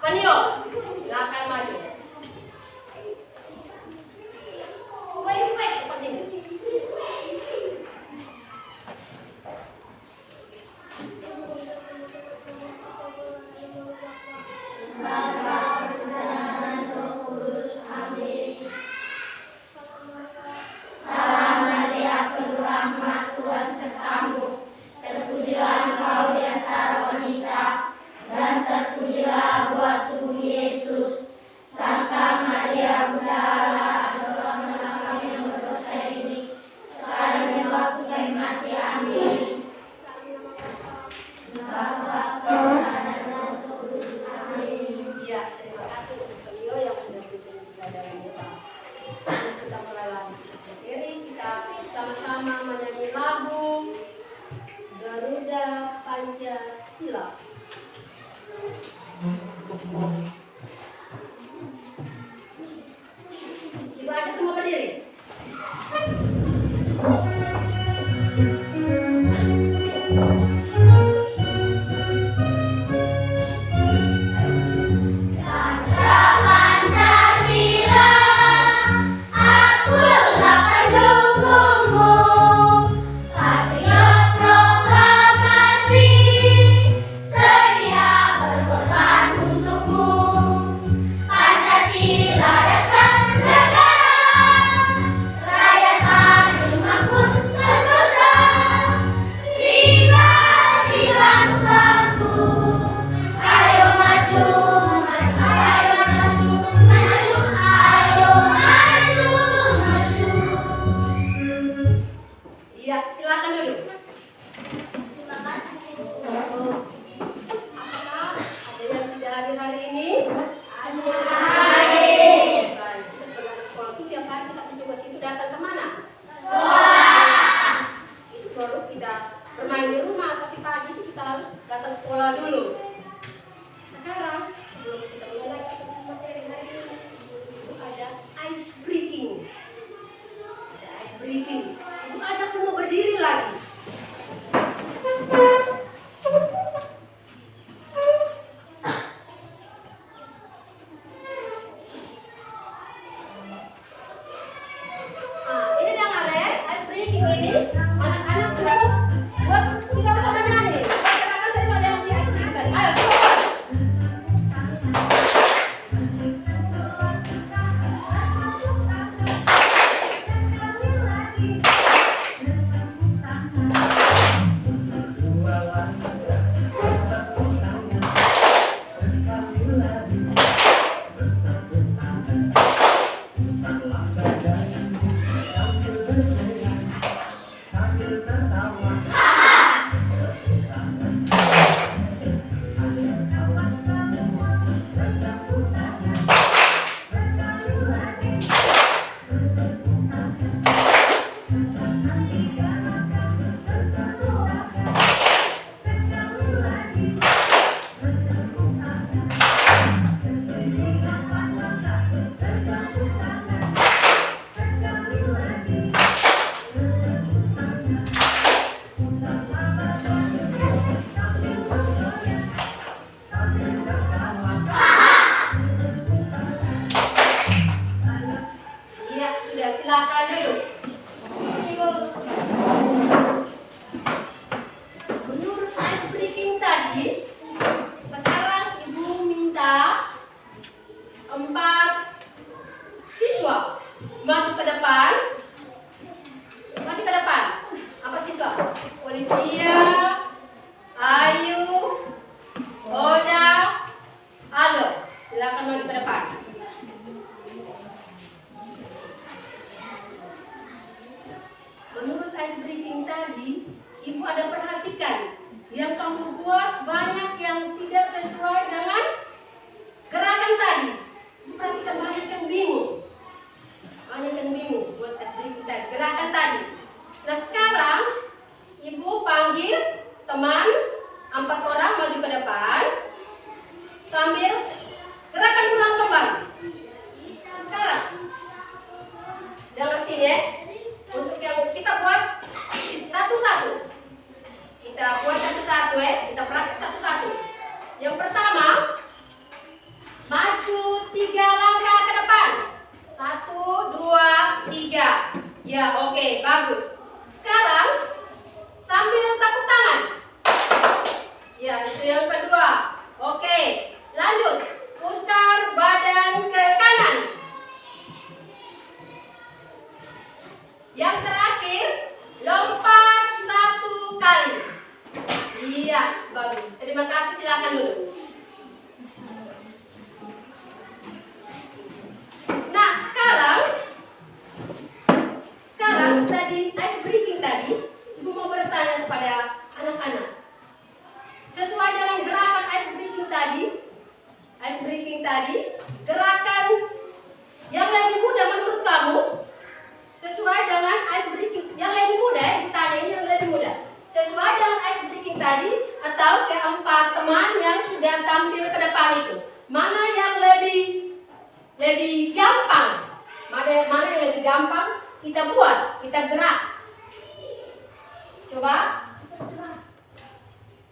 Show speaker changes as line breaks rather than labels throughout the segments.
Anio, silakan maju. Sama-sama menyanyi lagu Garuda Pancasila. Dibaca semua berdiri. Bermain di rumah, tapi pagi itu kita harus datang sekolah dulu. Sekarang sebelum kita mulai materi hari ini, itu ada ice breaking. Ada ice breaking. Ibu ajak semua berdiri lagi. Nah, ini dengar ya, ice breaking ini anak-anak cukup buat kita bersama nyanyi. Karena saya ada yang di ice breaking. Ayo semua. Silakan duduk. Menurut ice breaking tadi, sekarang ibu minta 4 siswa maju ke depan. Maju ke depan. 4 siswa. Olivia, Ayu, Oda, Aldo. Silakan maju ke depan. Menurut ice breaking tadi, ibu ada perhatikan yang kamu buat banyak yang tidak sesuai dengan gerakan tadi. Ibu perhatikan banyak yang bingung. Banyak yang bingung buat ice breaking tadi, gerakan tadi. Nah sekarang, ibu panggil teman 4 orang maju ke depan sambil gerakan ulang kembali. Nah, sekarang, dengar sini ya. Untuk yang kita buat satu-satu. Kita buat satu-satu ya. Kita praktik satu-satu. Yang pertama, Maju 3 langkah ke depan. 1, 2, 3. Ya, oke, bagus. Sekarang sambil tepuk tangan. Ya, itu yang kedua. Oke, lanjut. Putar badan ke kanan. Yang terakhir, lompat 1 kali. Iya, bagus. Terima kasih, silakan dulu. Nah, sekarang tadi ice breaking tadi, Ibu mau bertanya kepada anak-anak. Sesuai dengan gerakan ice breaking tadi, gerakan yang lebih mudah menurut kamu sesuai dengan ice breaking yang lebih mudah, ditanya ini yang lebih mudah. Sesuai dengan ice breaking tadi atau keempat teman yang sudah tampil ke depan itu, mana yang lebih gampang? Mana yang lebih gampang kita buat, kita gerak? Coba.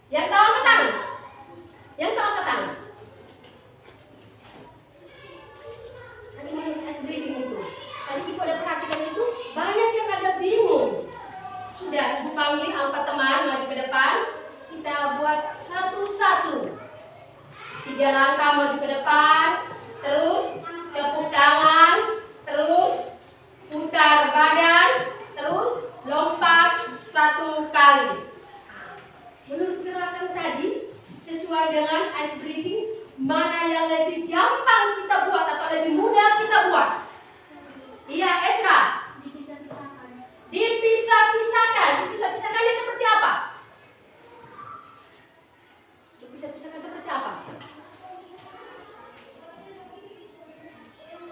Yang tahu angkat tangan. Yang tahu angkat tangan. Tadi ice breaking itu. Tadi Ibu ada perhatikan itu, banyak yang agak bingung. Sudah Ibu panggil 4 teman maju ke depan. Kita buat satu-satu. 3 langkah maju ke depan. Terus tepuk tangan. Terus putar badan. Terus lompat 1 kali. Menurut gerakan tadi, sesuai dengan ice breaking, mana yang lebih gampang kita buat atau lebih mudah kita buat? Iya, Esra. Dipisah-pisahkan. Dipisah-pisahkannya seperti apa? Dipisah-pisahkan seperti apa?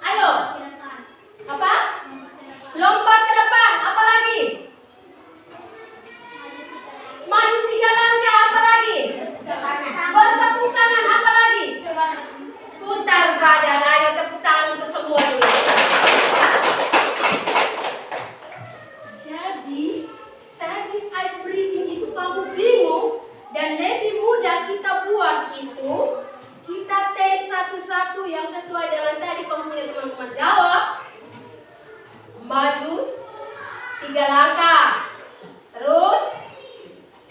Ayo. Apa? Lompat ke depan. Apa lagi? Maju 3 langkah. Apa lagi? Bertepuk tangan. Apa lagi? Putar badan. Ayo tepuk tangan untuk semua dulu. Jadi tadi ice breaking itu kamu bingung dan lebih mudah kita buat itu, kita tes satu-satu yang sesuai dengan tadi kamu punya teman-teman jawab. Maju 3 langkah. Terus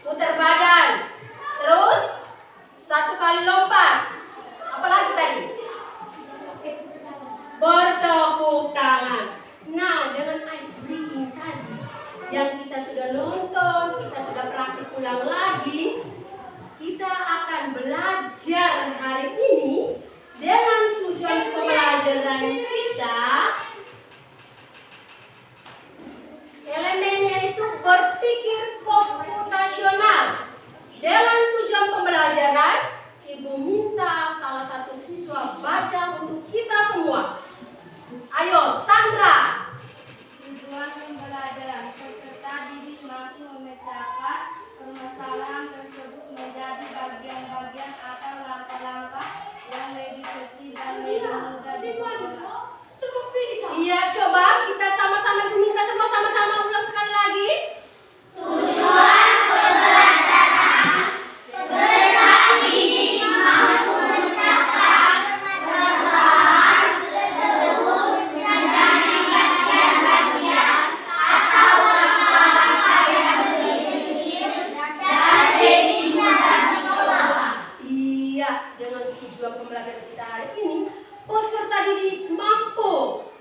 putar badan. Terus 1 kali lompat. Apalagi tadi? Bertepuk tangan. Nah, dengan ice breaking tadi yang kita sudah nonton, kita sudah praktik ulang lagi, kita akan belajar hari ini dengan tujuan pembelajaran kita. Elemennya itu berpikir komputasional. Dengan tujuan pembelajaran, Ibu minta salah satu siswa baca untuk kita semua. Ayo, Sandra.
Tujuan pembelajaran peserta didik mampu memecahkan permasalahan tersebut menjadi bagian-bagian atau langkah-langkah yang lebih kecil dan lebih mudah dikelola.
Iya, coba kita sama-sama minta semua sama-sama ulang sekali lagi.
Tujuan pembelajaran peserta didik mampu memecahkan permasalahan tersebut menjadi bagian-bagian atau langkah-langkah yang lebih kecil dan lebih mudah dikelola.
Iya, dengan tujuan pembelajaran kita hari ini, peserta didik mampu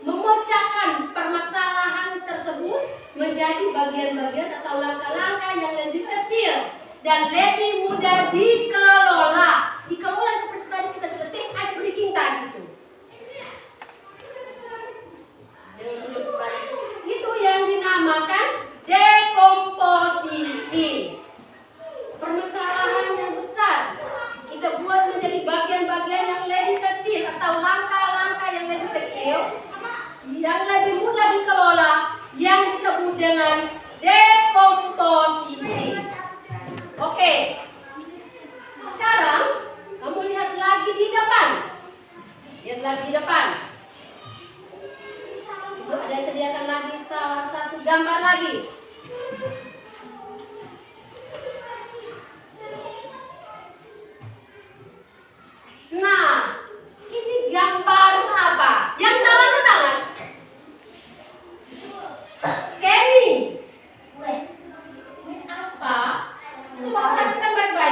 memecahkan permasalahan tersebut menjadi bagian-bagian atau langkah-langkah yang lebih kecil dan lebih mudah dikelola. Dikelola seperti tadi kita sudah tes ice breaking tadi itu. Itu yang dinamakan dekomposisi. Permasalahan yang besar kita buat menjadi bagian-bagian yang lebih kecil atau langkah-langkah yang lebih kecil yang lebih mudah dikelola, yang disebut dengan dekomposisi. Oke.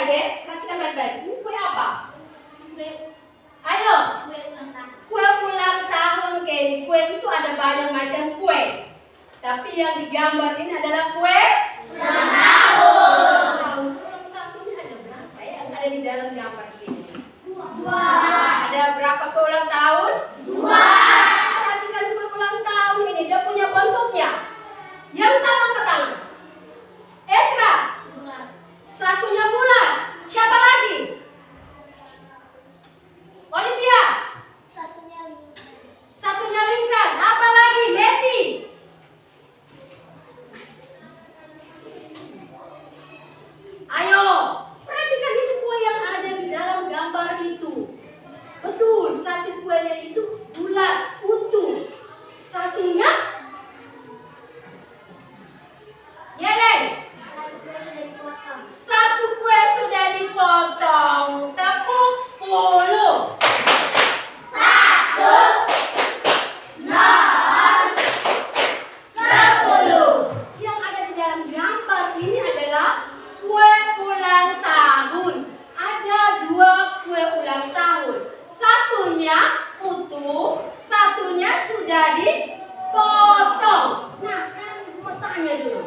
baik-baik ya. Perhatikan baik-baik. Ini kue apa? Ayo. Kue ulang tahun Kenny. Kue itu ada banyak macam kue. Tapi yang digambar ini adalah kue ulang tahun. Ulang tahun ini ada berapa ya yang ada di dalam gambar sini? 2. Ada berapa kue ulang tahun? 2. Perhatikan kue ulang tahun ini. Dia punya bentuknya. Yang tahu angkat tangan. Esra. Satunya bulan. Siapa lagi? Olivia. Satunya lingkar. Apa lagi? Betty. Ayo, perhatikan itu kue yang ada di dalam gambar itu. Betul, satu kuenya itu bulat, utuh. Satunya Yelen. Satu kue sudah dipotong. Tepuk 10. 10. Yang ada di dalam gambar ini adalah kue ulang tahun. Ada 2 kue ulang tahun. Satunya utuh, satunya sudah dipotong. Nah, sekarang ibu mau tanya dulu.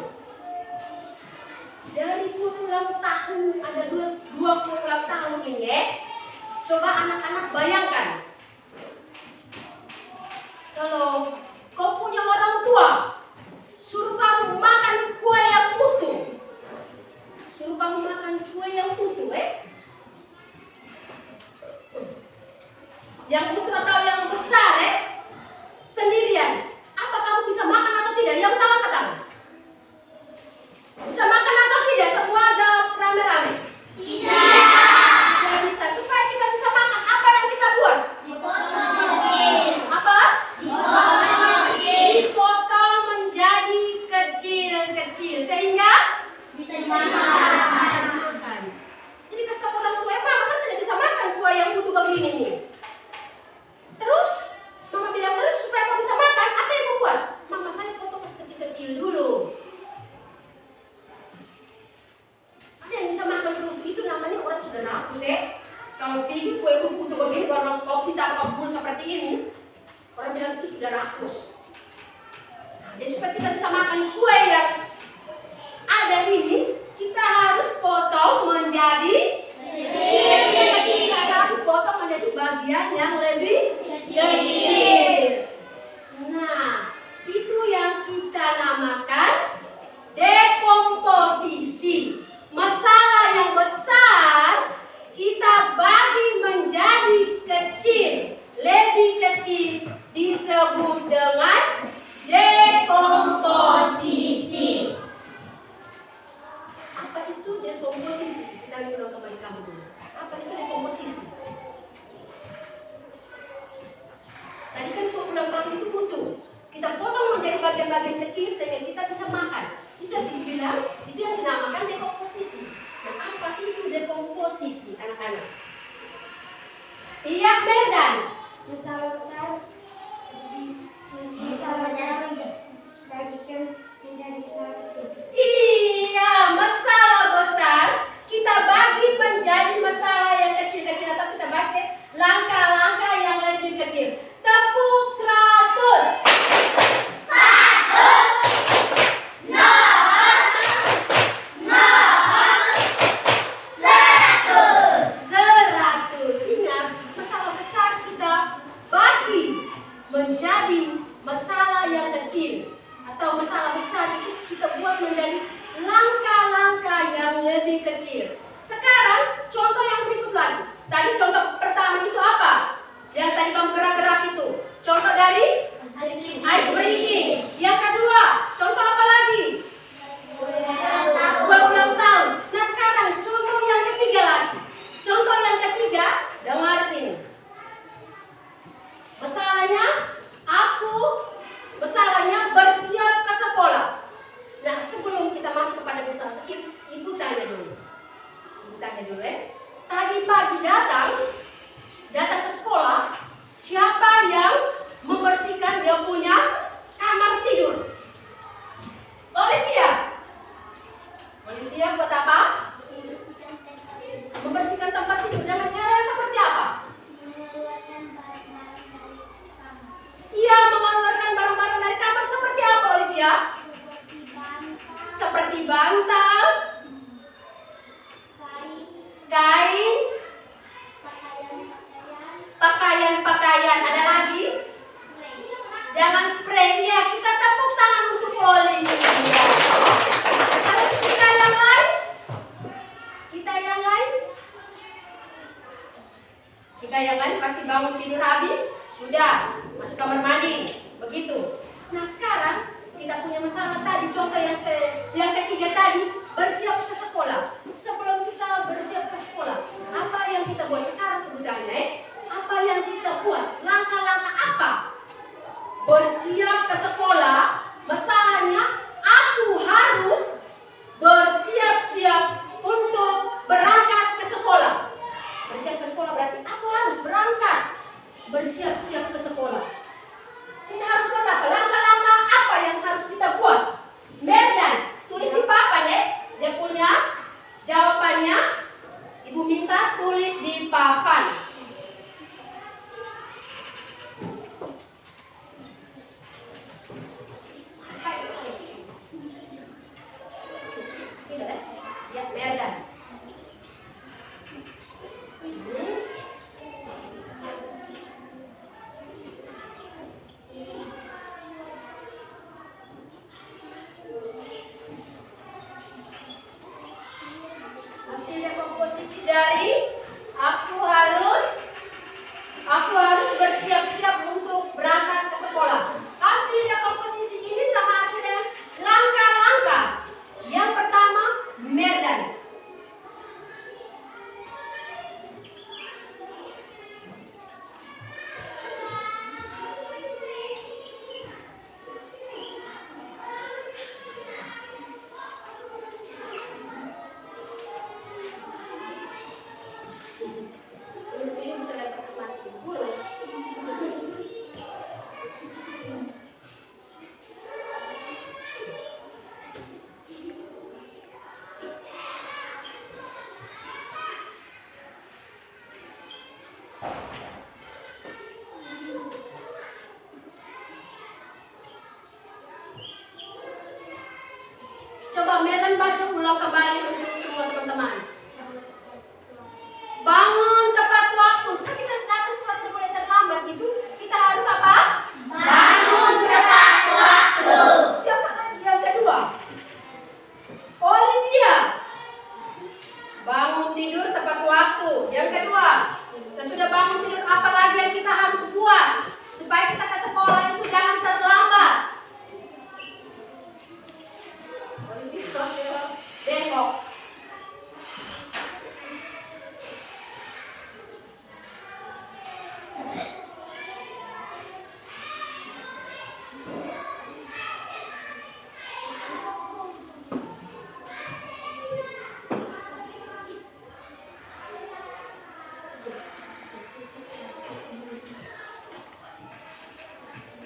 Dari kue ulang tahun, ada dua kue ulang tahun ini ya. Coba anak-anak bayangkan. Kalau kau punya orang tua, suruh kamu makan kue yang utuh. Suruh kamu makan kue yang utuh, Yang utuh atau yang besar, sendirian. Apa kamu bisa makan atau tidak? Yang tahu angkat tangan. Bisa makan atau tidak? Semua jawab rame-rame. Tidak bisa. Supaya kita bisa makan, apa yang kita buat? Apa? Dipotong menjadi kecil-kecil sehingga bisa dimakan. Jadi kasih orang tua, masa tidak bisa makan kue yang utuh begini nih? Terus mama bilang terus supaya kau bisa makan, apa yang kau buat? Mama saya potong kecil-kecil dulu. Ada yang bisa makan kue utuh itu namanya orang sudah rakus ya. Kalau tinggi kue utuh begini baru masuk kopi tanpa bubur seperti ini, orang bilang itu sudah rakus. Nah, jadi supaya kita bisa makan kue yang ada ini, kita harus potong menjadi kecil. Kita harus potong menjadi bagian yang lebih kecil. Nah, itu yang kita namakan dekomposisi. Masalah yang besar kita bagi menjadi kecil, lebih kecil, disebut dengan dekomposisi. Apa itu dekomposisi? Kita ulang kembali kamu dulu. Apa itu dekomposisi? Tadi kan kue ulang tahun itu utuh. Kita potong menjadi bagian-bagian kecil sehingga kita bisa makan. Itu yang dibilang, itu yang dinamakan dekomposisi. Nah, apa itu dekomposisi, anak-anak? Iya, Berdan.
Masalah besar bagikan menjadi masalah kecil.
Iya, masalah besar kita bagi menjadi masalah yang kecil-kecil atau kita bagi langkah-langkah yang lebih kecil. Tepuk 100. 100. Ingat, masalah besar kita bagi menjadi masalah yang kecil atau masalah besar itu kita buat menjadi langkah-langkah yang lebih kecil. Sekarang contoh yang berikut lagi. Tadi contoh pertama itu apa? Yang tadi kamu gerak-gerak itu. Contoh dari ice breaking. Yang kedua, contoh apa lagi? Kue ulang tahun. Nah, sekarang contoh yang ketiga lagi. Contoh yang ketiga, dengar sini. Masalahnya bersiap ke sekolah. Nah, sebelum kita masuk kepada masalah kecil, ibu tanya dulu. Tadi pagi datang ke sekolah, siapa yang membersihkan dia punya kamar tidur? Olivia buat apa? Olivia? Seperti bantal, kain, pakaian-pakaian. Ada lagi? Jangan spray ya. Kita tepuk tangan untuk Olivia. Ada kita yang lain? Kita yang lain? Kita yang lain pasti bangun tidur habis. Sudah masuk kamar mandi. Begitu. Nah sekarang kita punya masalah tadi. Contoh yang ketiga tadi, bersiap ke sekolah. Sebelum kita bersiap ke sekolah, apa yang kita buat sekarang kebutuhannya? Apa yang kita buat? Langkah-langkah apa? Bersiap ke sekolah, masalahnya aku harus bersiap-siap untuk berangkat ke sekolah. Bersiap ke sekolah berarti aku harus berangkat. Bersiap-siap ke sekolah. Kita harus buat apa? Langkah-langkah apa yang harus kita buat? Merdan, tulis di papan ya. Dia punya jawabannya. Ibu minta tulis di papan. Ya, Merdan. Hasilnya komposisi dari aku harus bersiap-siap untuk berangkat ke sekolah. Hasilnya komposisi ini sama arti dengan langkah-langkah. Yang pertama, Merdan. Ini bisa dapat mati. Coba Merdan baca ulang kembali untuk semua teman-teman. Bangun tepat waktu. Supaya kita datang sekolah tidak boleh terlambat gitu. Kita harus apa? Bangun tepat waktu. Siapa lagi yang kedua? Olivia. Bangun tidur tepat waktu. Yang kedua, sesudah bangun tidur apa lagi yang kita harus buat supaya kita ke sekolah itu jangan terlambat? Olivia, bengkok.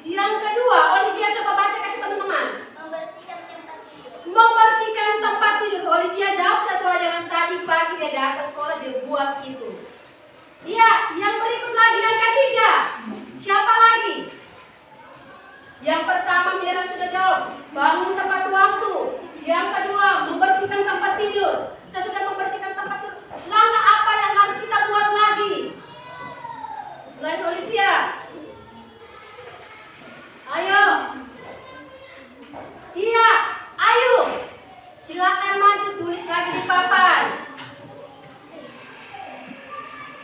Yang kedua, Olivia coba baca kasih teman-teman. Membersihkan tempat tidur. Olivia jawab sesuai dengan tadi pagi dia datang sekolah dia buat itu. Iya, yang berikut lagi yang ketiga. Siapa lagi? Yang pertama Mira sudah jawab, bangun tepat waktu. Yang kedua, membersihkan tempat tidur. Sesudah membersihkan tempat tidur, langkah apa yang harus kita buat lagi? Selain Olivia. Ayo. Iya, ayo. Silakan maju, tulis lagi di papan.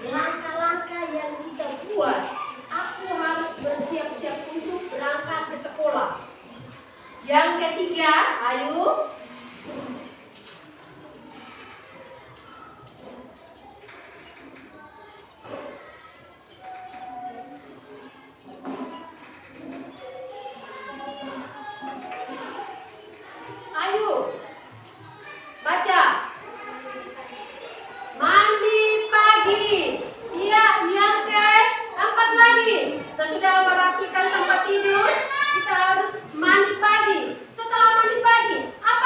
Langkah-langkah yang kita buat. Aku harus bersiap-siap untuk berangkat ke sekolah. Yang ketiga, ayo. Ayo. Baca. Mandi pagi. Iya, yang keempat lagi. Sesudah merapikan tempat tidur, kita harus mandi pagi. Setelah mandi pagi, apa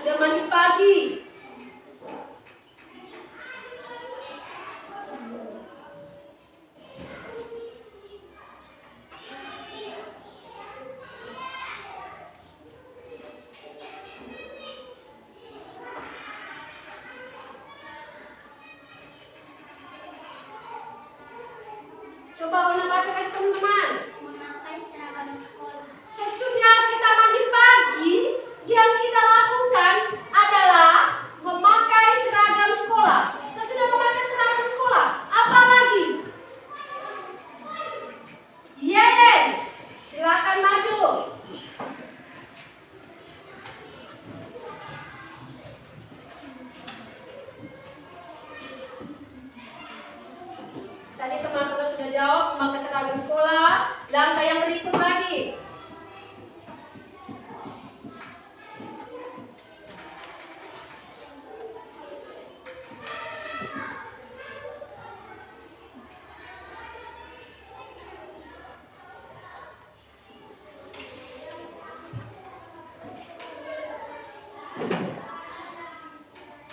sudah mandi pagi. Coba Una baca kasih teman-teman.
Memakai seragam sekolah.
Sesudah kita mandi pagi, yang kita lakukan adalah memakai seragam sekolah. Sesudah memakai seragam sekolah, apa lagi? Yeay, silakan maju. Tadi teman-teman sudah jawab memakai seragam sekolah. Langkah yang berikut lagi.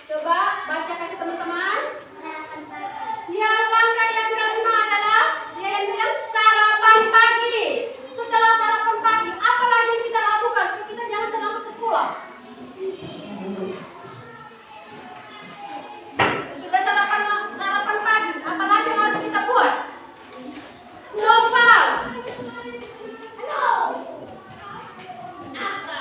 Coba baca kasih teman-teman.
Sarapan pagi.
Yang langkah yang kelima adalah yang bilang sarapan pagi. Setelah sarapan pagi, apa lagi yang kita lakukan supaya kita jangan terlambat ke sekolah? Sesudah sarapan pagi, apa lagi yang harus kita buat? Novel. No. Apa?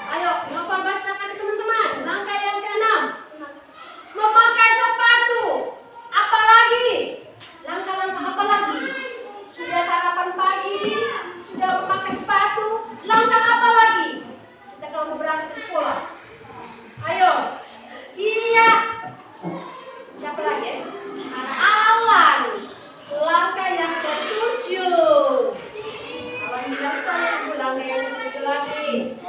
Ayo, Novel baca kasih teman-teman. Langkah yang keenam, memakai sepatu. Apa lagi? Langkah-langkah apa lagi? Sudah sarapan pagi, sudah memakai sepatu. Langkah apa lagi? Kita kalau mau berangkat ke sekolah. Ayo. Iya. Siapa lagi? Alan. Langkah yang ketujuh. Alan bilang saya langkah yang ketujuh lagi.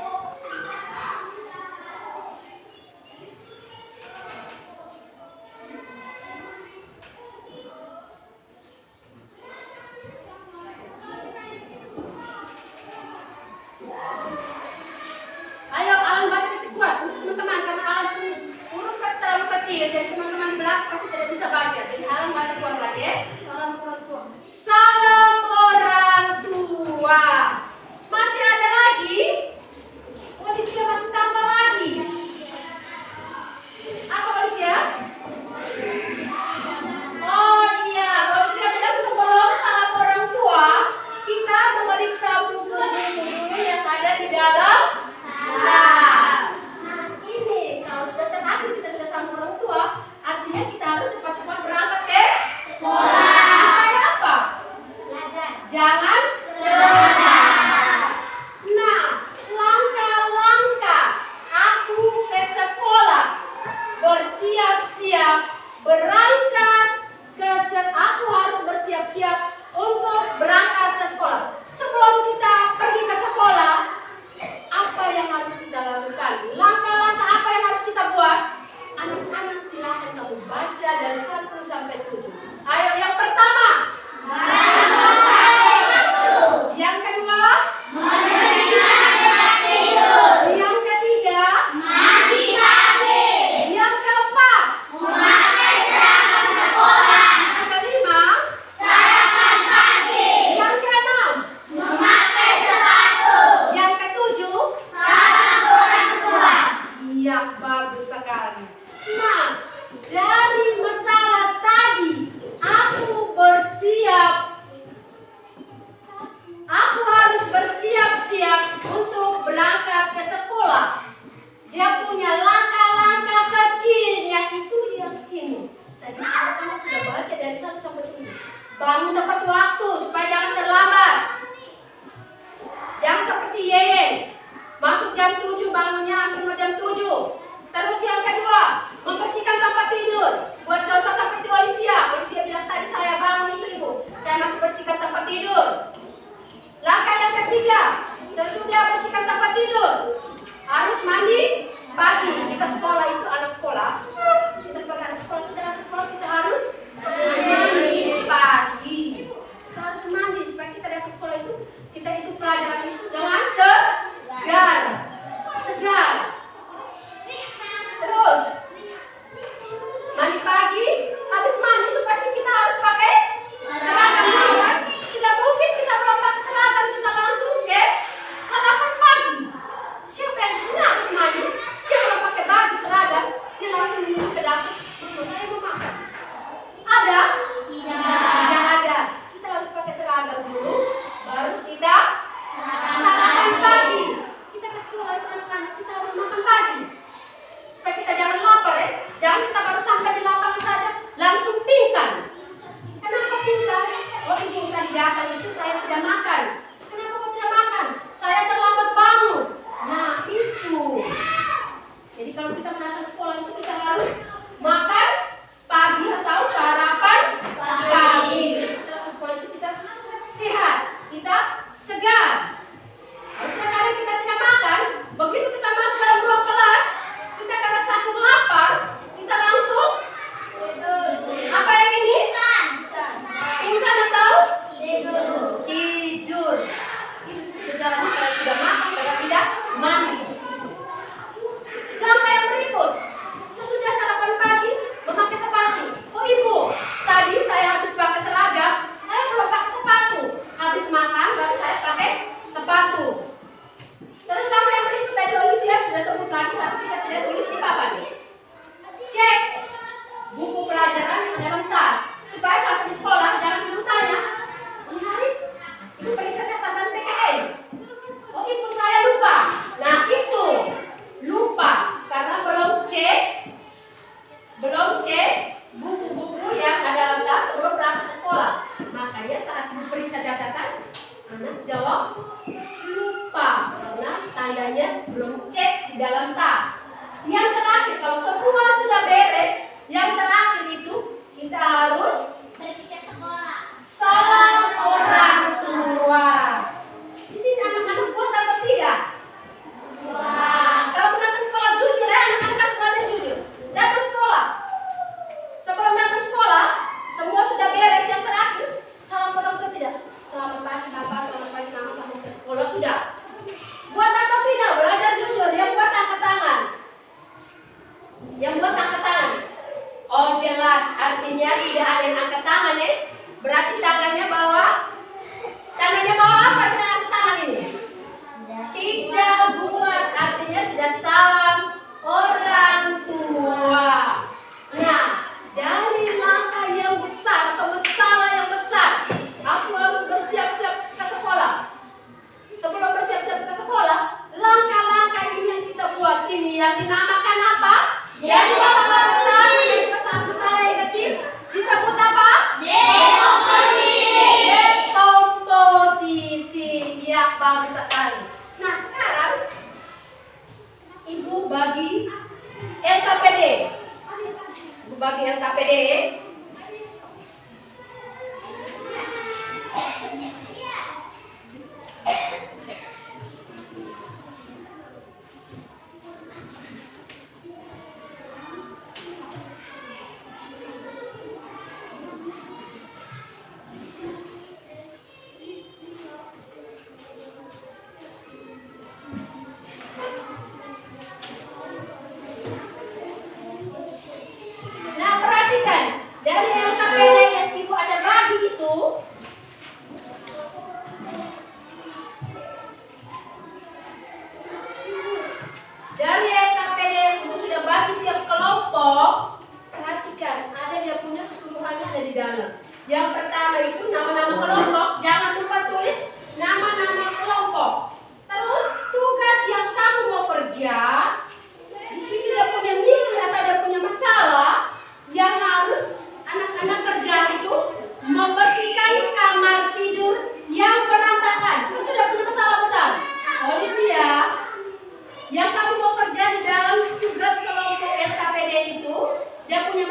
Ayo Alan baca kasih kuat untuk teman-teman karena Alan huruf terlalu kecil jadi teman-teman di belakang tidak bisa baca. Jadi Alan baca kuat lagi ya. Salam orang tua. Salam orang tua. Masih ada lagi? Olivia masih tambah lagi. Apa Olivia? Oh iya, Olivia bilang sebelum salam orang tua kita memeriksa buku-buku dulu yang ada di dalam. Nah, ini kalau sudah terakhir kita sudah sama orang tua, artinya kita harus cepat-cepat berangkat ke sekolah. Supaya apa? Jangan terlambat. Nah, langkah-langkah aku ke sekolah, bersiap-siap, berangkat ke sekolah. Aku harus bersiap-siap untuk berangkat ke sekolah. Sebelum kita pergi ke sekolah, apa yang harus kita lakukan? Langkah-langkah apa yang harus kita buat? Anak-anak silakan kamu baca dari 1 sampai 7. Ayo yang pertama. Yang kedua. Yang ketiga. Yang keempat. Yang kelima. Yang keenam. Yang ketujuh. Iya, bagus sekali. Nah, dari masalah tadi, aku harus bersiap-siap untuk berangkat ke sekolah. Dia punya langkah-langkah kecil yang itu yang ini. Tadi kamu sudah baca dari 1 sampai 7. Bangun tepat waktu supaya jangan terlambat. Jangan seperti Yeye. Masuk jam 7 bangunnya hampir mau jam 7. Terus yang kedua, membersihkan tempat tidur. Buat contoh seperti Olivia. Olivia bilang tadi saya bangun itu ibu, saya masih bersihkan tempat tidur. Langkah yang ketiga, sesudah bersihkan tempat tidur, harus mandi pagi. Kita sekolah itu anak sekolah. Kita sebagai anak sekolah, kita harus mandi pagi. Kita harus mandi supaya kita dapat sekolah itu, kita itu pelajaran itu dengan segar. Terus mandi pagi, habis mandi itu pasti kita harus pakai seragam kan? Tidak mungkin kita belum pakai seragam kita langsung ke sarapan pagi. Siapa yang di sini habis mandi, dia belum pakai baju seragam, dia langsung menuju ke dapur. Saya mau makan. Ada? Tidak ada. Kita harus pakai seragam dulu, baru kita sarapan pagi. Kita ke sekolah itu anak-anak, kita harus makan pagi. Supaya kita jangan lapar ya. Jangan kita baru sampai di lapangan saja langsung pingsan. Kenapa pingsan? Oh ibu tadi datang itu saya tidak makan. Kenapa kok tidak makan? Saya terlambat bangun. Nah itu. Jadi kalau kita menata sekolah itu kita harus makan pagi atau sarapan pagi. Kita ke sekolah itu kita sehat, kita segar. Kalau kadang kita tidak makan, begitu kita masuk dalam ruang kelas, kita karena saking lapar, kita langsung apa yang ini? Pingsan atau tidur. Itu gejalanya kalau tidak makan, kalau tidak mandi. Langkah yang berikut, sesudah sarapan pagi, memakai sepatu. Oh ibu, tadi saya habis pakai seragam, saya belum pakai sepatu. Habis makan baru saya pakai sepatu. Terus langkah yang berikut tadi Olivia sudah sebut lagi, tapi kita tidak tulis di papan. Cek buku pelajaran dalam tas supaya sampai di sekolah jangan ibu tanya, ini hari ibu periksa catatan PKN. Oh ibu saya lupa. Nah itu lupa karena belum cek buku-buku yang ada dalam tas sebelum berangkat ke sekolah. Makanya saat ibu periksa catatan, anak jawab lupa karena tandanya belum cek di dalam tas. Yang terakhir, kalau semua sudah beres, yang terakhir itu kita harus
Pergi ke sekolah.
salam orang tua. Di sini anak-anak buat apa tidak? Kalau datang sekolah jujur ya, anak-anak harus belajar jujur. Datang sekolah. Sebelum datang sekolah, semua sudah beres. Yang terakhir, salam orang tua tidak? Selamat pagi Bapak, selamat pagi Mama, selamat ke sekolah sudah. Buat apa tidak? Belajar jujur. Yang buat angkat tangan. Yang buat angkat tangan. Oh jelas, artinya tidak ada yang angkat tangan ya. Berarti tangannya bawah. Tangannya bawah apa tidak angkat tangan ini? Tidak buat, artinya tidak salam orang tua. Nah, dari langkah yang besar atau masalah yang besar, aku harus bersiap-siap ke sekolah. Sebelum bersiap-siap ke sekolah, langkah-langkah ini yang kita buat ini yang dinamakan apa? Yang masalah besar, yang besar yang kecil disebut apa? Dekomposisi. Ya, bagus sekali. Nah, sekarang Ibu bagi LKPD. Ibu bagi LKPD.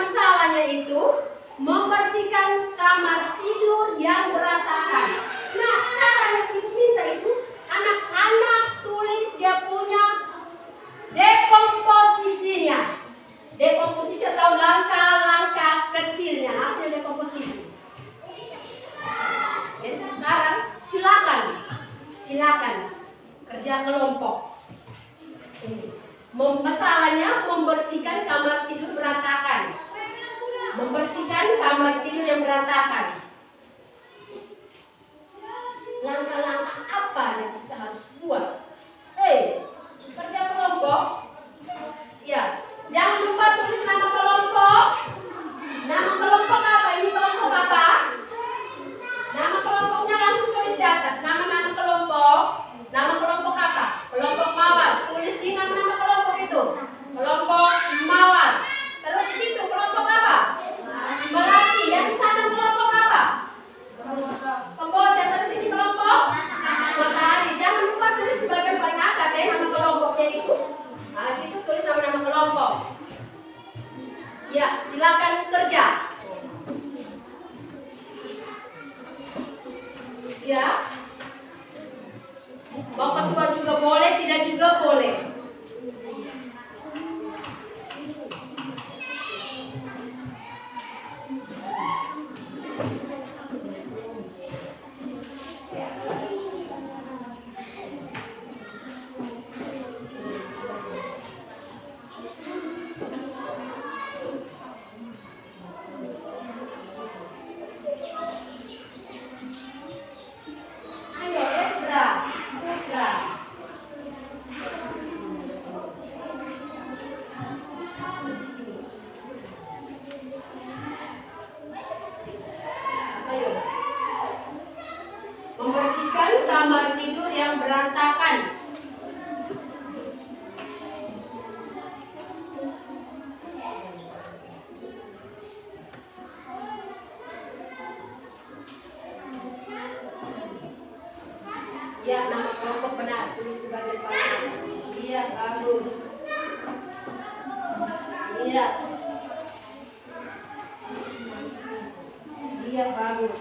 masalahnya itu membersihkan kamar tidur yang berantakan. Nah, sekarang yang ibu minta itu anak-anak tulis dia punya dekomposisinya. Dekomposisi atau langkah-langkah kecilnya, hasil dekomposisi. Jadi sekarang silakan kerja kelompok. Masalahnya membersihkan kamar tidur berantakan. Membersihkan kamar tidur yang berantakan. Langkah-langkah apa yang kita harus buat? Kerja kelompok. Ya, jangan lupa tulis nama kelompok. Nama kelompok apa? Ini kelompok apa? Nama kelompoknya langsung tulis di atas. Nama kelompok. Nama kelompok apa? Kelompok mawar. Tulis di nama kelompok itu. Kelompok mawar. Terus di situ kelompok apa? Melati. Yang di sana kelompok apa? Kamboja. Terus ini kelompok matahari. Jangan lupa tulis di bagian paling atas ya nama kelompoknya itu. Nah, situ tulis nama kelompok. Ya, silakan kerja. Ya. Mau ketua juga boleh, tidak juga boleh. Ayo, Ezra, Putra. Ayo. Membersihkan kamar tidur yang berantakan. Ya, nama kelompok benar. Tulis di bagian paling atas. Iya, bagus. Iya. Iya, bagus.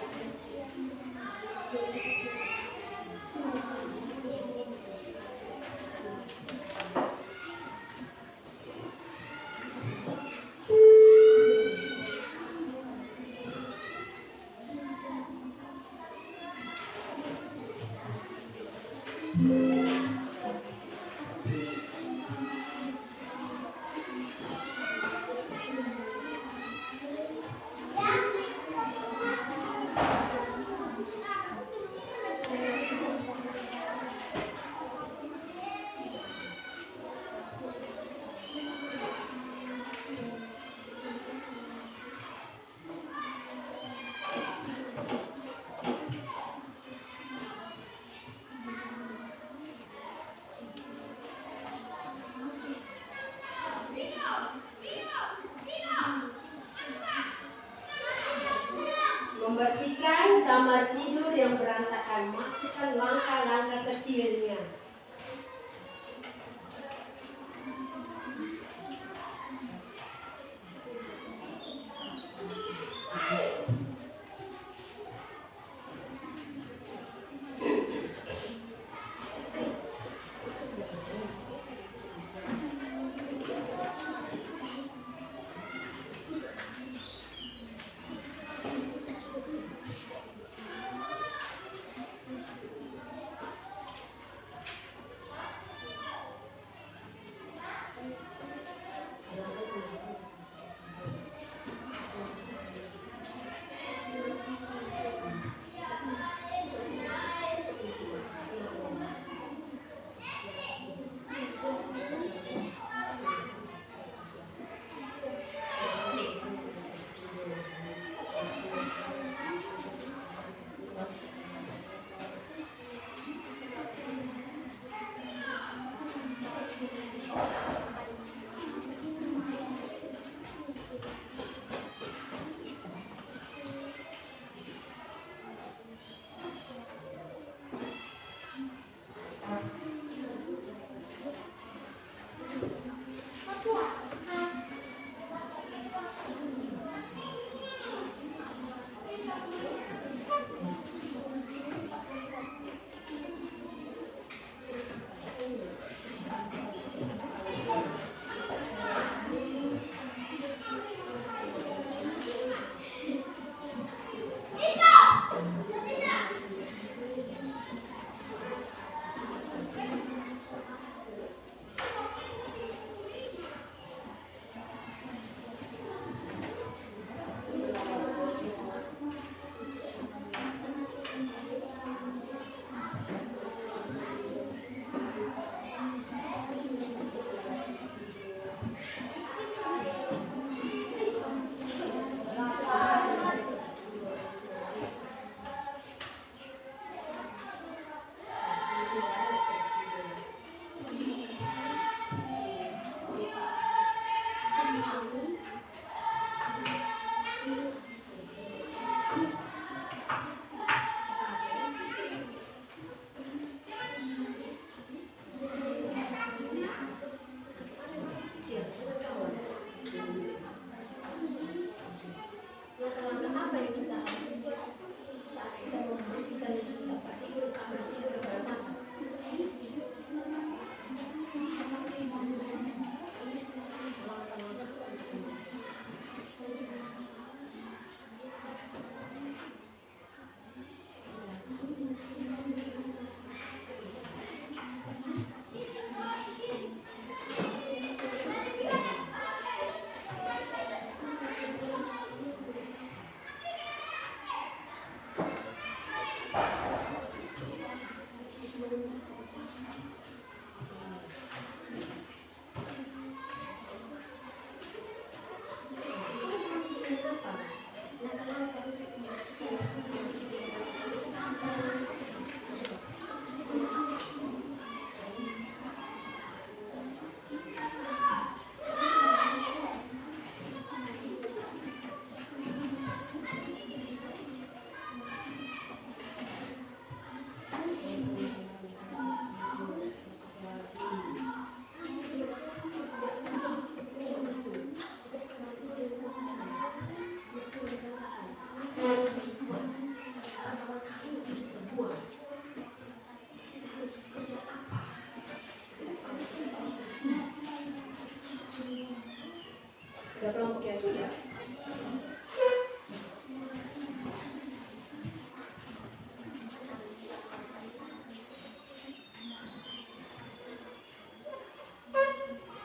Ada kelompok yang sudah.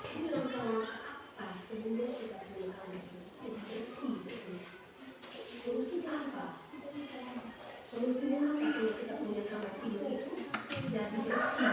Ini langkah apa sehingga kita punya kamar jadi bersih? Solusinya apa? Solusinya apa sehingga kita punya kamar tidur itu jadi bersih?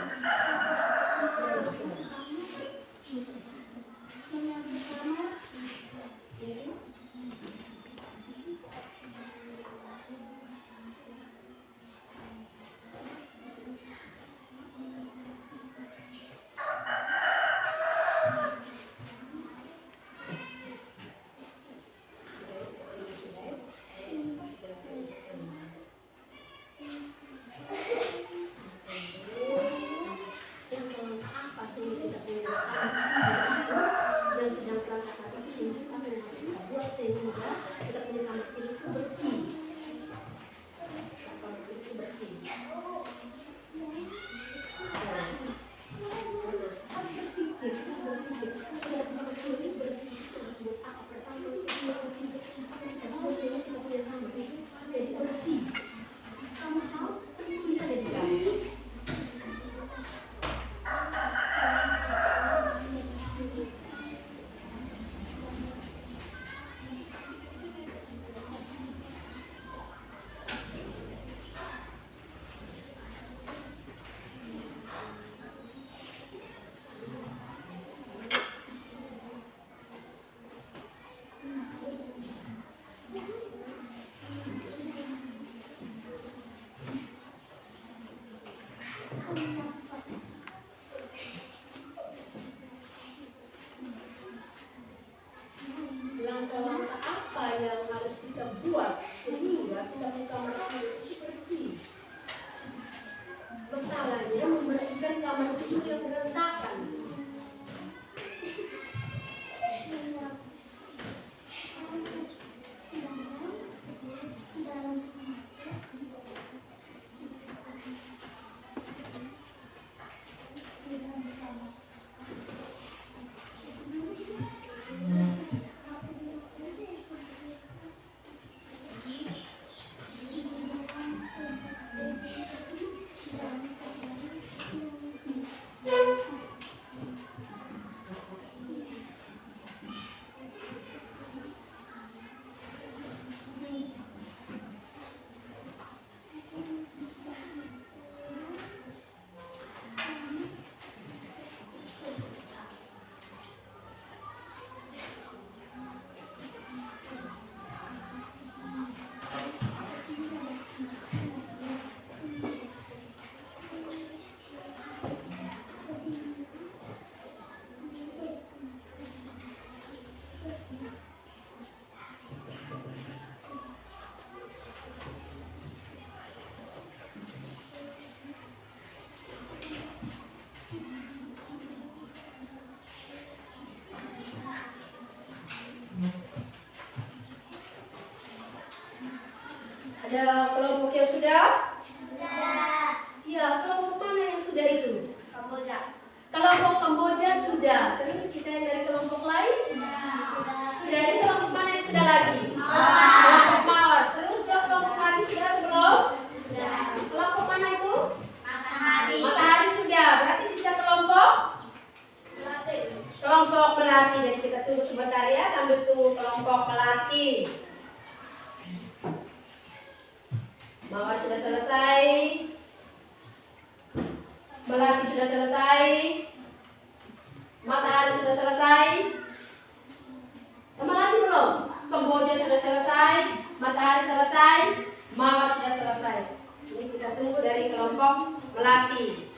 Yang pertama,
langkah-langkah apa yang harus kita buat sehingga kita punya kamar tidur itu bersih? Masalahnya membersihkan kamar tidur yang berantakan. Ada kelompok yang sudah? Ya, kelompok mana yang sudah itu?
Kamboja.
Kelompok Kamboja sudah. Terus kita yang dari kelompok lain? Sudah. Ada kelompok mana yang sudah lagi? Kelompok Mawar. Terus udah kelompok Hari sudah atau belum?
Sudah.
Kelompok mana itu?
Matahari.
Matahari sudah. Berarti sisa kelompok? Kelompok Melati. Jadi kita tunggu sebentar ya sambil tunggu kelompok Melati. Mawar sudah selesai. Melati sudah selesai. Matahari sudah selesai. Melati belum? Kamboja sudah selesai. Matahari selesai. Mawar sudah selesai. Ini kita tunggu dari kelompok Melati.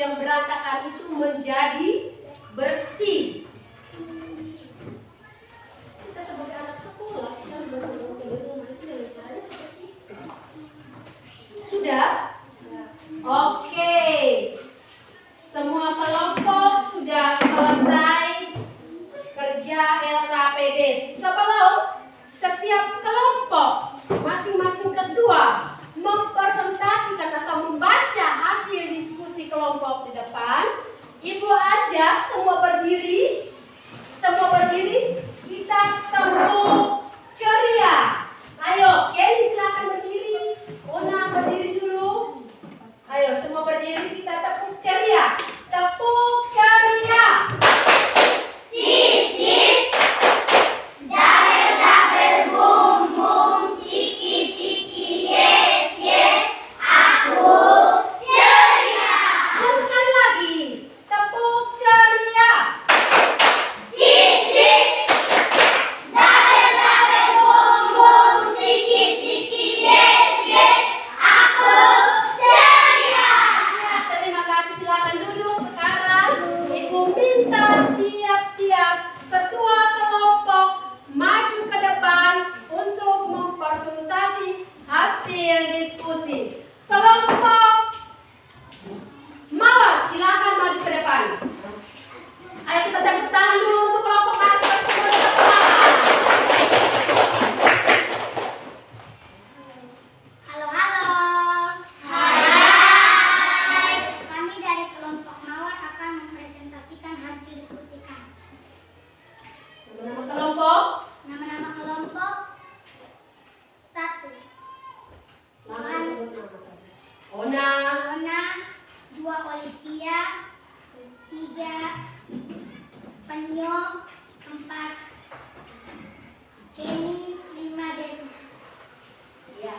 yang berantakan itu menjadi bersih. Kita sebagai anak sekolah, kita membangun rumah itu dengan caranya seperti itu. Sudah? Oke. Semua kelompok sudah selesai kerja LKPD. Sebelum setiap kelompok, masing-masing ketua mempresentasikan atau membaca hasil diskusi kelompok di depan, Ibu ajak semua berdiri. Semua berdiri. Kita tepuk ceria. Ayo, Kenny silakan berdiri. Ona berdiri dulu. Ayo, semua berdiri. Kita tepuk ceria. Tepuk ceria.
Cis, cis. Dabel, dabel, boom, boom. Ciki, ciki, yes, yes. Aku ceria.
Dan sekali lagi. Tepuk ceria.
Cis, cis. Dabel, dabel, boom, boom. Ciki, ciki, yes, yes. Aku ceria.
Ya, terima kasih. Silakan duduk. Sekarang Ibu minta tiap-tiap ketua kelompok maju ke depan untuk mempresentasi hasil diskusi. Kelompok Mawar, silakan maju ke depan. Ayo kita tepuk tangan dulu untuk kelompok Mawar. Semua tepuk tangan.
Halo, halo. Hai. Kami dari kelompok Mawar akan mempresentasikan hasil diskusi kami.
Nama kelompok.
Nama-nama kelompok 1.
Langsung sebut nama saja. Ona.
Ona, 2 Olivia, 3 Vanio, 4 Kenny, 5 Desma.
Ya.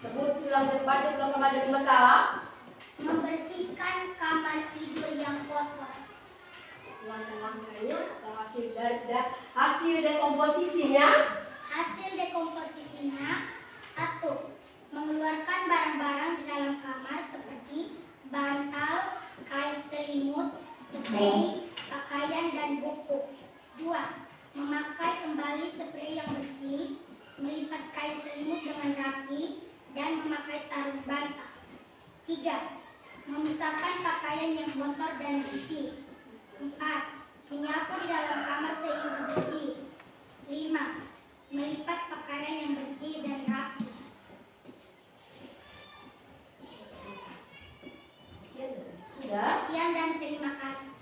Sebut ulang dan baca ulang kembali ada masalah.
Membersihkan kamar tidur yang kotor.
Langkah-langkahnya atau hasil dekomposisinya.
Hasil dekomposisinya 1. Mengeluarkan barang-barang di dalam kamar seperti bantal, kain selimut, spray, pakaian, dan buku. 2. Memakai kembali spray yang bersih, melipat kain selimut dengan rapi, dan memakai sarung bantal. 3. Memisahkan pakaian yang kotor dan bersih. 4. Menyapu di dalam kamar sehingga bersih. 5. Melipat pakaian yang bersih dan rapi.
Sudah?
Sekian dan terima kasih.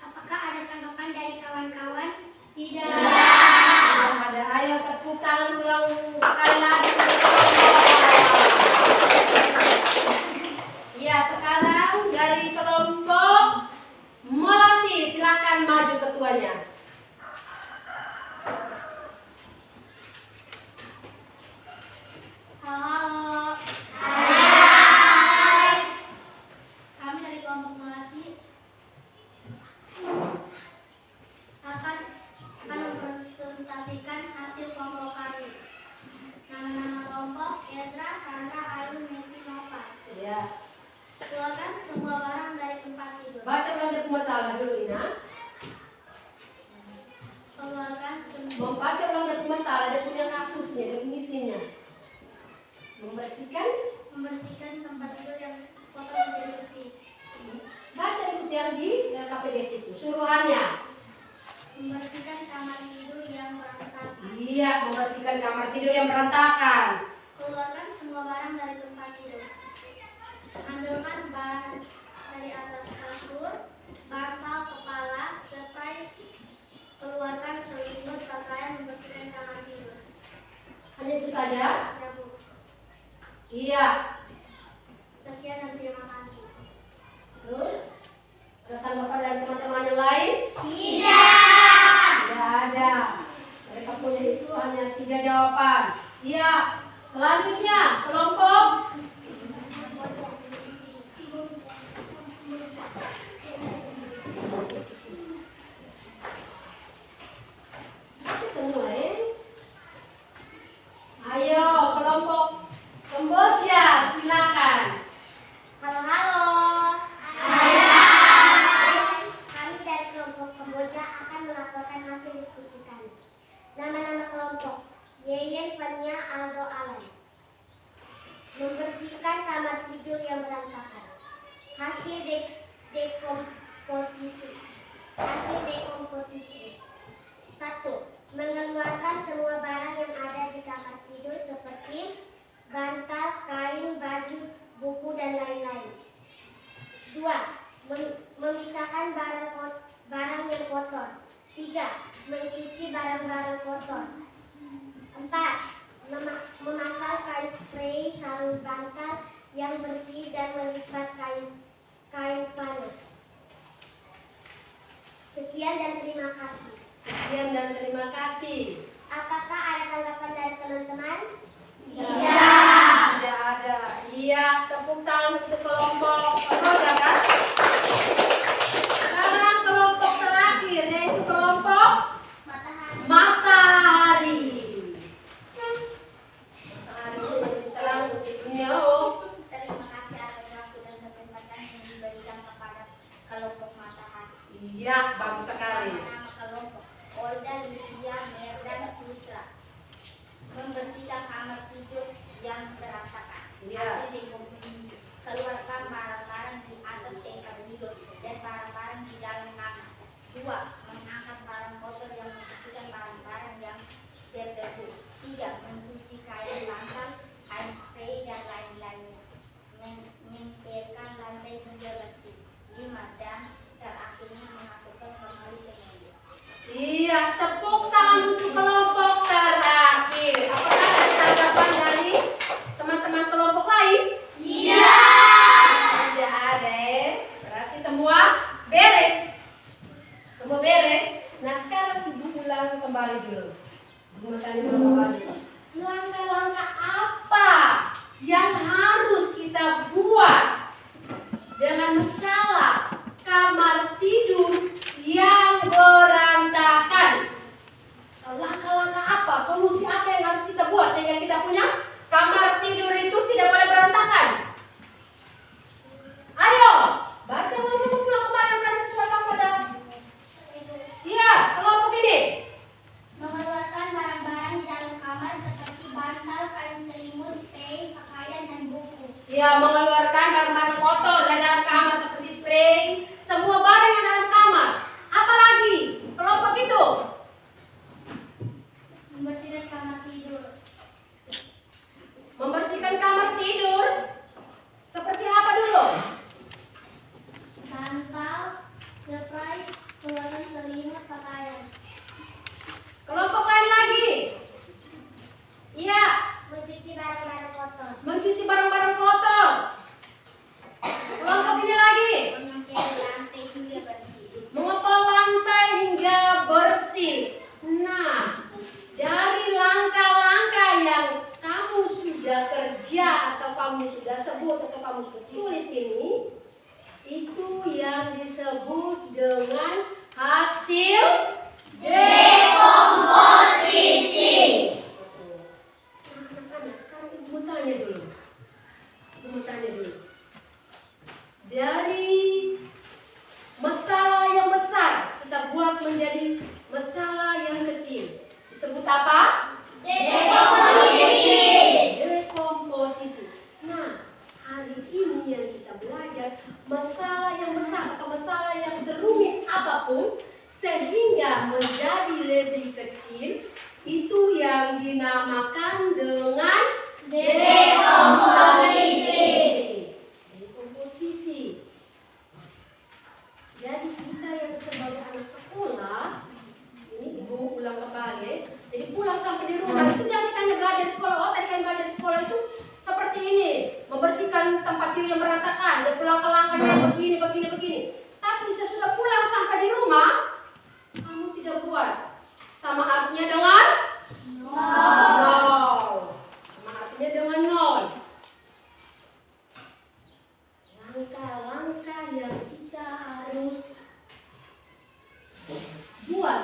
Apakah ada tanggapan dari kawan-kawan? Tidak.
Tidak ada. Ayo tepuk tangan ulang sekali lagi. Ya, sekarang dari kelompok Melati, silakan maju ketuanya.
Halo. Hai. Kami dari kelompok Melati akan mempresentasikan hasil kelompok kami. Nama-nama kelompok Edra, Sandra, Ayu, Neti, Nova.
Ya.
Keluarkan semua barang dari tempat tidur.
Baca ulang dari masalah dulu, Ina.
Keluarkan semua.
Membaca ulang dari masalah, dia punya kasusnya, definisinya.
Membersihkan tempat tidur yang kotor menjadi bersih.
Baca ikut yang di LKPD situ. Suruhannya.
Membersihkan kamar tidur yang berantakan.
Iya, membersihkan kamar tidur yang berantakan.
Keluarkan semua barang dari tempat tidur. Ambilkan barang dari atas kasur, bantal, kepala, spray. Keluarkan selimut, pakaian, membersihkan kamar tidur.
Hanya itu saja?
Ya, Bu.
Iya.
Sekian dan terima kasih.
Terus? Ada tanggapan dari teman-teman yang lain?
Tidak.
Tidak ada. Mereka punya itu hanya 3 jawaban. Iya. Selanjutnya, kelompok semua ya. Ayo, kelompok Kamboja, silakan.
melaporkan hasil diskusi kami. Nama-nama kelompok: Yeyen Fania Aldo Alan. Membersihkan kamar tidur yang berantakan. Hasil dekomposisi. 1. Mengeluarkan semua barang yang ada di kamar tidur seperti bantal, kain, baju, buku, dan lain-lain. 2. Memisahkan barang yang kotor. 3. Mencuci barang-barang kotor. 4. Memasang kain spray, sarung bantal yang bersih, dan melipat kain panas. Sekian dan terima kasih.
Sekian dan terima kasih.
Apakah ada tanggapan dari teman-teman?
Tidak ada. Iya, tepuk tangan untuk kelompok roda kan? Sekarang kelompok terakhir yaitu kelompok matahari. Matahari menjadi terang untuk dunia.
Terima kasih atas waktu dan kesempatan yang diberikan kepada kelompok matahari.
Iya, bagus sekali.
Nama kelompok: Olda, Lydia, Merdan, Putra. Membersihkan kamar tidur yang berantakan.
Iya.
Hasil dekomposisi: keluarkan barang-barang di atas tempat tidur dan barang-barang di dalam kamar. 2. Mengangkat barang kotor yang membersihkan barang-barang yang terdebu. 3. Mencuci kain bantal, kain spray, dan lain-lainnya. Menyetrika lantai hingga bersih. 5. Dan terakhirnya melakukan kembali semuanya.
Iya, tepuk tangan untuk kelompok terakhir. Apakah ada tanggapan dari teman-teman kelompok lain?
Iya.
Tidak ada. Berarti semua beres. Semua beres. Nah, sekarang ibu ulang kembali dulu. Ibu tanya kembali. Langkah-langkah apa yang harus kita buat dengan masalah kamar tidur yang berantakan? Langkah-langkah apa? Solusi apa yang harus kita buat sehingga kita punya kamar tidur itu tidak boleh berantakan? Ayo, baca pulang kembali yang tadi sesuaikan pada. Iya, kelompok ini.
Mengeluarkan barang-barang di dalam kamar seperti bantal, kain selimut, spray, pakaian, dan buku.
Iya, mengeluarkan barang-barang kotor dari dalam kamar seperti spray, semua barang yang dalam kamar. Apalagi kelompok itu?
Membersihkan kamar tidur.
Membersihkan kamar tidur seperti apa dulu?
Bantal, spray, keluarkan selimut, pakaian.
Kelompok lain lagi? Iya,
Mencuci barang-barang kotor.
mencuci barang-barang kotor. Kelompok ini lagi?
Mengepel lantai hingga bersih.
Mengepel lantai hingga bersih. Nah, dari langkah-langkah yang kamu sudah kerja atau kamu sudah sebut atau kamu sudah tulis ini, itu yang disebut dengan hasil dekomposisi. Nah, sekarang ibu mau tanya dulu. Dari masalah yang besar kita buat menjadi masalah yang kecil. Disebut apa? Dekomposisi. Nah, hari ini yang kita belajar masalah yang besar atau masalah yang serumit apapun sehingga menjadi lebih kecil, itu yang dinamakan dengan dekomposisi. Jadi kita yang sebagai anak sekolah, ini ibu ulang kembali. Jadi pulang sampai di rumah itu jangan ditanya belajar di sekolah. Oh, tadi kan belajar di sekolah itu seperti ini, membersihkan tempat tidur yang berantakan, dan langkah-langkahnya begini. Tapi sesudah pulang sampai di rumah, kamu tidak buat. Sama artinya dengan nol. Sama artinya dengan nol. Langkah-langkah yang kita harus buat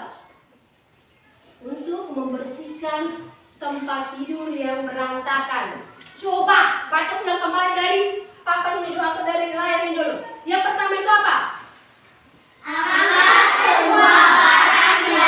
untuk membersihkan tempat tidur yang berantakan. Coba baca ulang kembali dari papan ini dulu atau dari layar ini dulu. Yang pertama itu apa?
Angkat semua barang yang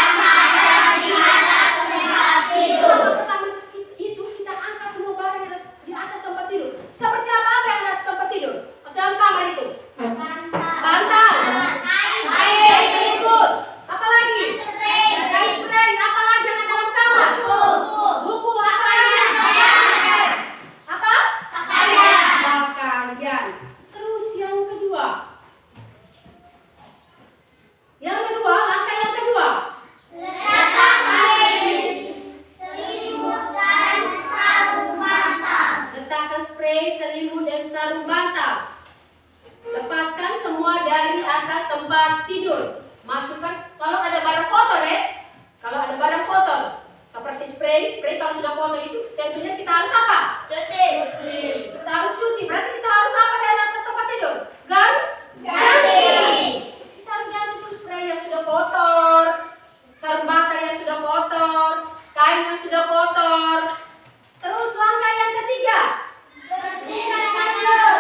masukkan. Kalau ada barang kotor kalau ada barang kotor seperti spray kalau sudah kotor itu tentunya kita harus apa? Cuci. Kita harus cuci. Berarti kita harus apa di atas tempat tidur? Ganti. Kita harus ganti tuh spray yang sudah kotor, sarung bantal yang sudah kotor, kain yang sudah kotor. Terus langkah yang ketiga,
Bersihkan kasur.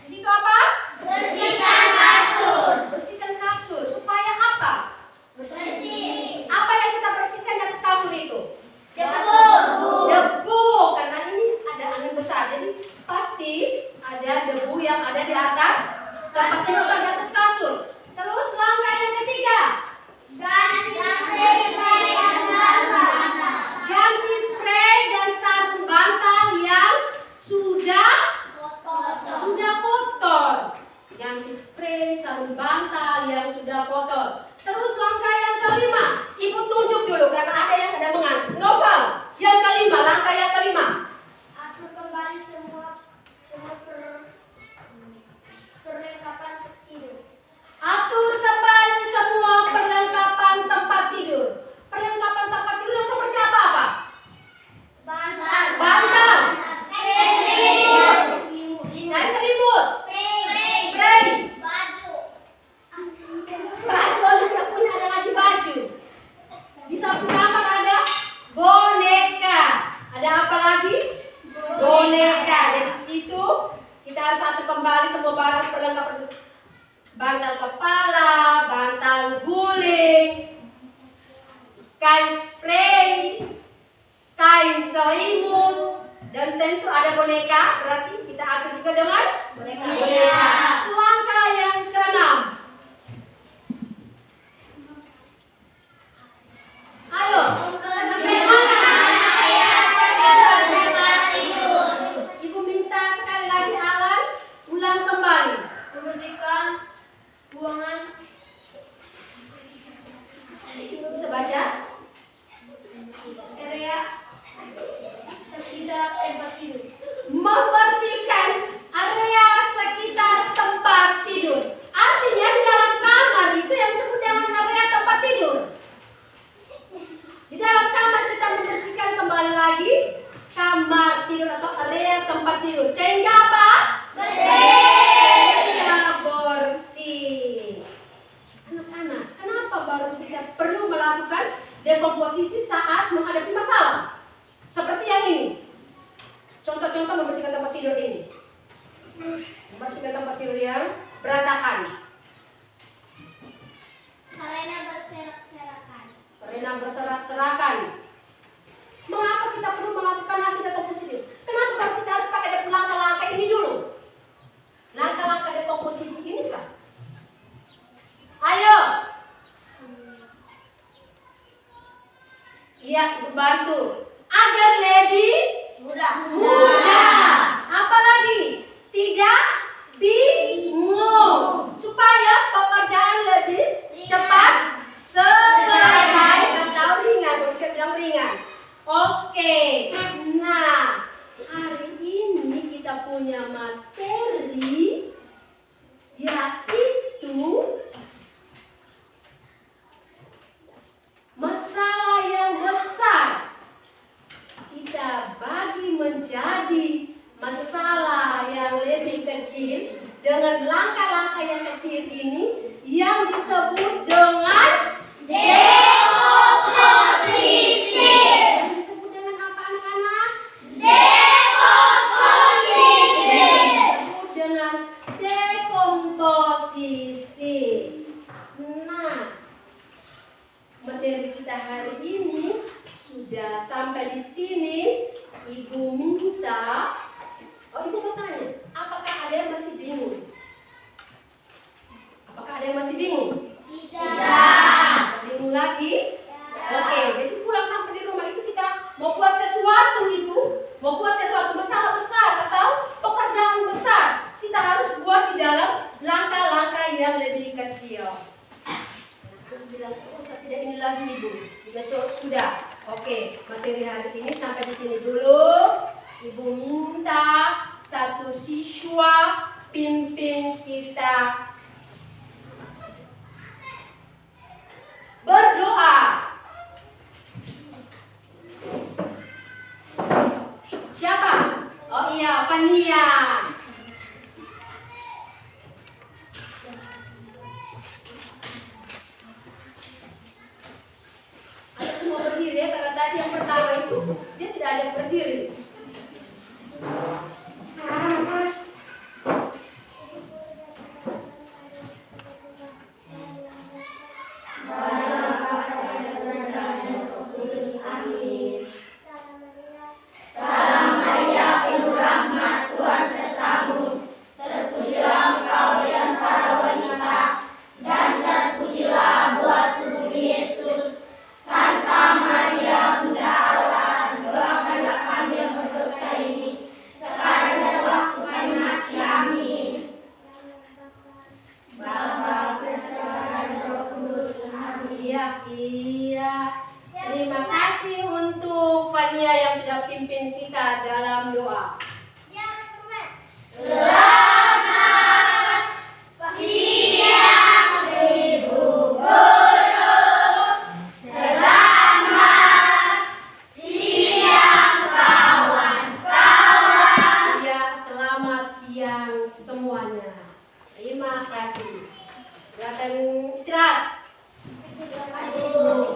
di situ apa?
Bersihkan kasur.
Bersihkan kasur supaya apa?
Bersih.
Apa yang kita bersihkan di atas kasur itu?
Debu.
Karena ini ada angin besar, jadi pasti ada debu yang ada di atas tempat tidur dan di atas kasur. Terus langkah yang ketiga,
Ganti spray dan sarung bantal.
ganti spray dan sarung bantal yang sudah kotor. Ganti spray, sarung bantal yang sudah kotor. Terus langkah yang kelima, ibu tunjuk dulu karena ada yang ada mengantuk. Novel, yang kelima, langkah yang kelima.
Atur kembali semua perlengkapan tidur.
Atur kembali semua perlengkapan tempat tidur. Perlengkapan tempat tidur yang seperti apa? Bantal. Kain selimut. Spray. Baju tidak punya, ada lagi baju. Di samping kamar ada boneka. Ada apa lagi? Boneka. Jadi situ kita harus atur kembali semua barang perlengkapan. Bantal kepala, bantal guling, kain spray, kain selimut, dan tentu ada boneka. Berarti kita atur juga dengan boneka. Langkah yang keenam. Ayo. Ibu minta sekali lagi Alan ulang kembali.
Membersihkan ruangan.
Bisa baca?
Area sekitar tempat tidur.
Membersihkan area sekitar tempat tidur. Artinya di dalam kamar itu yang disebut dengan area tempat tidur. Di dalam kamar kita membersihkan kembali lagi kamar tidur atau area tempat tidur. Sehingga apa? Bersih. Anak-anak, kenapa baru kita perlu melakukan dekomposisi saat menghadapi masalah? Seperti yang ini. Contoh-contoh membersihkan tempat tidur ini. Membersihkan tempat tidur yang berantakan.
Karena berserak-serakan.
Karena berserak-serakan. Mengapa kita perlu melakukan hasil dekomposisi? Kenapa baru kita harus pakai langkah-langkah ini dulu? Langkah-langkah dekomposisi ini sah. Ayo. Iya, ibu bantu. Agar lebih mudah. Apalagi tidak bingung. Supaya pekerjaan lebih cepat selesai atau ringan. Bisa bilang ringan. Oke. Nah, hari ini kita punya materi yaitu masalah yang besar. Kita bagi menjadi masalah yang lebih kecil dengan langkah-langkah yang kecil ini yang disebut dengan dekomposisi. Yang disebut dengan apa anak-anak? Dekomposisi. Disebut dengan dekomposisi. Nah, materi kita hari ini sudah sampai di sini. Ibu minta, ibu mau tanya, apakah ada yang masih bingung? Apakah ada yang masih bingung?
Tidak.
Bingung lagi? Oke, jadi pulang sampai di rumah itu kita mau buat sesuatu masalah besar atau pekerjaan besar, kita harus buat di dalam langkah-langkah yang lebih kecil. Aku bilang, tidak ini lagi ibu, besok sudah. Oke, materi hari ini sampai di sini dulu. Ibu minta satu siswa pimpin kita tadi yang pertama itu dia tidak ada berdiri. Iya. Terima kasih untuk Fania yang sudah pimpin kita dalam doa. Iya, selamat siang semuanya. Terima kasih. Silakan istirahat.